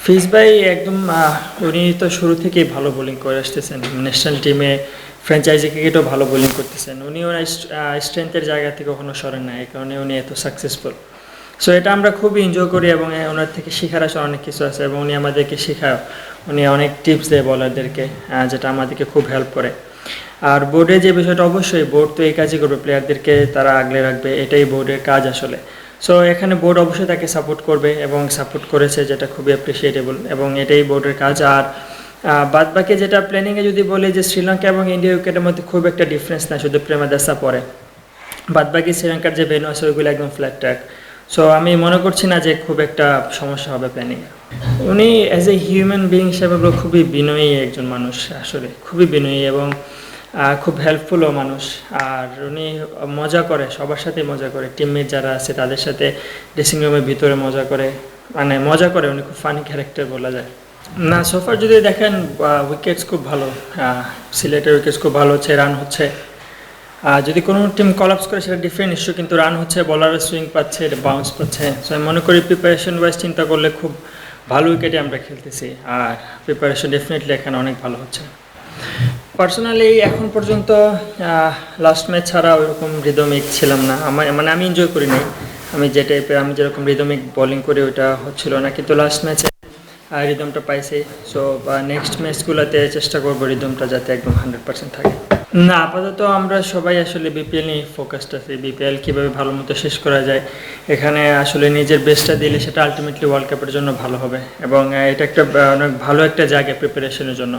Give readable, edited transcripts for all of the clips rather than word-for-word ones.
ফিজ ভাই একদম উনি তো শুরু থেকেই ভালো বোলিং করে আসতেছেন, ন্যাশনাল টিমে ফ্র্যাঞ্চাইজি ক্রিকেটও ভালো বোলিং করতেছেন। উনি ওনার স্ট্রেংথের জায়গা থেকে কখনো সরেন না, এই কারণে উনি এত সাকসেসফুল। সো এটা আমরা খুবই এনজয় করি এবং ওনার থেকে শেখার আসলে অনেক কিছু আছে এবং উনি আমাদেরকে শেখায়। উনি অনেক টিপস দেয় বলারদেরকে, যেটা আমাদেরকে খুব হেল্প করে। আর বোর্ডে যে বিষয়টা, অবশ্যই বোর্ড তো এই কাজই করবে, প্লেয়ারদেরকে তারা আগলে রাখবে, এটাই বোর্ডের কাজ আসলে। সো এখানে বোর্ড অবশ্যই তাকে সাপোর্ট করবে এবং সাপোর্ট করেছে, যেটা খুবই অ্যাপ্রিসিয়েটেবল এবং এটাই বোর্ডের কাজ। আর বাদ বাকি যেটা প্ল্যানিংয়ে যদি বলি, যে শ্রীলঙ্কা এবং ইন্ডিয়া উইকেটের মধ্যে খুব একটা ডিফারেন্স না, শুধু প্রেমাদাসা পরে। বাদ বাকি শ্রীলঙ্কার যে ভেন্যু আছে ওইগুলো একদম ফ্ল্যাট ট্র্যাক। সো আমি মনে করছি না যে খুব একটা সমস্যা হবে প্ল্যানিংয়ে। উনি অ্যাজ এ হিউম্যান বিইং হিসাবে খুবই বিনয়ী একজন মানুষ, আসলে খুবই বিনয়ী এবং খুব হেল্পফুলও মানুষ। আর উনি মজা করে, সবার সাথে মজা করে, টিমমেট যারা আছে তাদের সাথে ড্রেসিং রুমের ভিতরে মজা করে, মানে মজা করে। উনি খুব ফানি ক্যারেক্টার বলা যায়। না, সোফার যদি দেখেন, উইকেটস খুব ভালো, সিলেটের উইকেটস খুব ভালো হচ্ছে, রান হচ্ছে। যদি কোনো টিম কলাপস করে সেটা ডিফারেন্ট ইস্যু, কিন্তু রান হচ্ছে, বলারের সুইং পাচ্ছে, বাউন্স পাচ্ছে। সো আমি মনে করি প্রিপারেশন ওয়াইজ চিন্তা করলে খুব ভালো উইকেটে আমরা খেলতেছি, আর প্রিপারেশন ডেফিনেটলি এখানে অনেক ভালো হচ্ছে। পার্সোনালি এখন পর্যন্ত লাস্ট ম্যাচ ছাড়া ওইরকম রিদমিক ছিলাম না, মানে আমি এনজয় করি নাই। আমি যে টাইপের, আমি যেরকম রিদমিক বোলিং করি ওইটা হচ্ছিল না, কিন্তু লাস্ট ম্যাচে রিদমটা পাইছি। সো নেক্সট ম্যাচগুলোতে চেষ্টা করবো রিদমটা যাতে একদম 100% থাকে। না, আপাতত আমরা সবাই আসলে বিপিএল নিয়ে ফোকাসড আছি। বিপিএল কীভাবে ভালো মতো শেষ করা যায়, এখানে আসলে নিজের বেস্টটা দিলে সেটা আলটিমেটলি ওয়ার্ল্ড কাপের জন্য ভালো হবে এবং এটা একটা অনেক ভালো একটা জায়গা প্রিপারেশনের জন্য।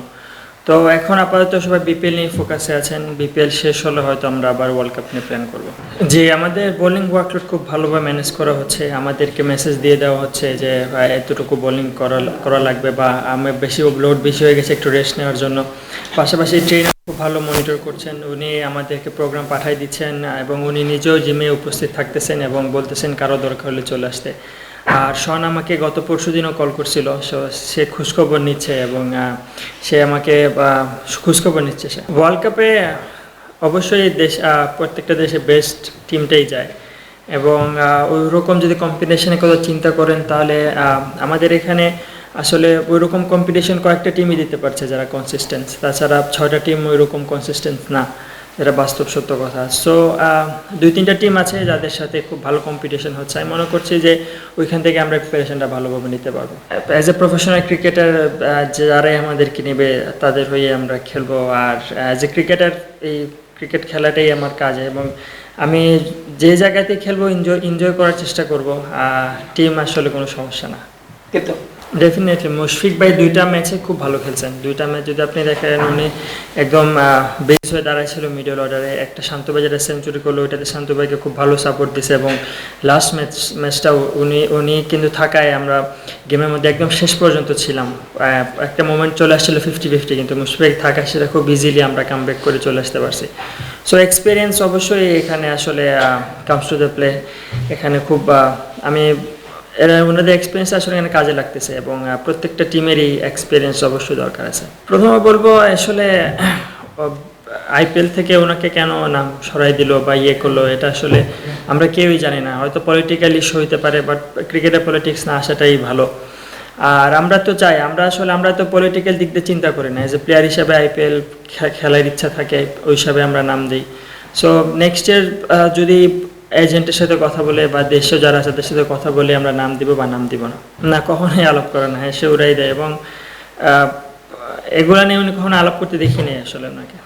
তো এখন আপাতত সবাই বিপিএল নিয়ে ফোকাসে আছেন। বিপিএল শেষ হলে হয়তো আমরা আবার ওয়ার্ল্ড কাপ নিয়ে প্ল্যান করব। জি, আমাদের বোলিং ওয়ার্কলোড খুব ভালোভাবে ম্যানেজ করা হচ্ছে। আমাদেরকে মেসেজ দিয়ে দেওয়া হচ্ছে যে এতটুকু বোলিং করা লাগবে, বা আমার লোড বেশি হয়ে গেছে, একটু রেস্ট নেওয়ার জন্য। পাশাপাশি ট্রেনার খুব ভালো মনিটর করছেন, উনি আমাদেরকে প্রোগ্রাম পাঠিয়ে দিচ্ছেন এবং উনি নিজেও জিমে উপস্থিত থাকতেছেন এবং বলতেছেন কারো দরকার হলে চলে আসতে। আর শন আমাকে গত পরশুদিনও কল করছিল, সে খোঁজখবর নিচ্ছে এবং সে আমাকে খোঁজখবর নিচ্ছে। সে ওয়ার্ল্ড কাপে অবশ্যই প্রত্যেকটা দেশে বেস্ট টিমটাই যায় এবং ওইরকম যদি কম্পিটিশনের কথা চিন্তা করেন তাহলে আমাদের এখানে আসলে ওইরকম কম্পিটিশন কয়েকটা টিমই দিতে পারছে যারা কনসিস্টেন্ট, তাছাড়া 6টা টিম ওইরকম কনসিস্টেন্ট না, যেটা বাস্তব সত্য কথা। সো 2-3টা টিম আছে যাদের সাথে খুব ভালো কম্পিটিশন হচ্ছে। আমি মনে করছি যে ওইখান থেকে আমরা প্রিপারেশনটা ভালোভাবে নিতে পারবো। অ্যাজ এ প্রফেশনাল ক্রিকেটার যারাই আমাদেরকে নেবে তাদের হয়ে আমরা খেলবো, আর অ্যাজ এ ক্রিকেটার এই ক্রিকেট খেলাটাই আমার কাজ এবং আমি যে জায়গাতেই খেলবো এনজয় করার চেষ্টা করব। টিম আসলে কোনো সমস্যা না। কিন্তু ডেফিনেটলি মুশফিক ভাই 2টা ম্যাচে খুব ভালো খেলছেন। 2টা ম্যাচ যদি আপনি দেখেন, উনি একদম বেস হয়ে দাঁড়াইছিল মিডল অর্ডারে। একটা শান্ত ভাই যেটা সেঞ্চুরি করলো, ওইটাতে শান্ত ভাইকে খুব ভালো সাপোর্ট দিছে এবং লাস্ট ম্যাচটা উনি কিন্তু থাকায় আমরা গেমের মধ্যে একদম শেষ পর্যন্ত ছিলাম। একটা মোমেন্ট চলে আসছিল 50-50, কিন্তু মুশফিক থাকায় সেটা খুব ইজিলি আমরা কামব্যাক করে চলে আসতে পারছি। সো এক্সপিরিয়েন্স অবশ্যই এখানে আসলে কামস টু দ্য প্লে। এখানে খুব আমি ওনাদের এক্সপিরিয়েন্স আসলে এখানে কাজে লাগতেছে এবং প্রত্যেকটা টিমেরই এক্সপিরিয়েন্স অবশ্যই দরকার আছে। প্রথমে বলবো আসলে আইপিএল থেকে ওনাকে কেন নাম সরাই দিল বা করলো, এটা আসলে আমরা কেউই জানি না। হয়তো পলিটিক্যাল ইস্যু হইতে পারে, বাট ক্রিকেটে পলিটিক্স না আসাটাই ভালো। আর আমরা তো চাই, আমরা তো পলিটিক্যাল দিক দিয়ে চিন্তা করি না। এজ এ প্লেয়ার হিসাবে আইপিএল খেলার ইচ্ছা থাকে, ওই হিসাবে আমরা নাম দিই। সো নেক্সট ইয়ার যদি এজেন্টের সাথে কথা বলে বা দেশে যারা আছে তাদের সাথে কথা বলে আমরা নাম দিব বা নাম দিব না, না কখনোই আলাপ করে না। হ্যাঁ, সে উড়াই দেয় এবং এগুলা নিয়ে উনি কখনো আলাপ করতে দেখিনি আসলে ওনাকে।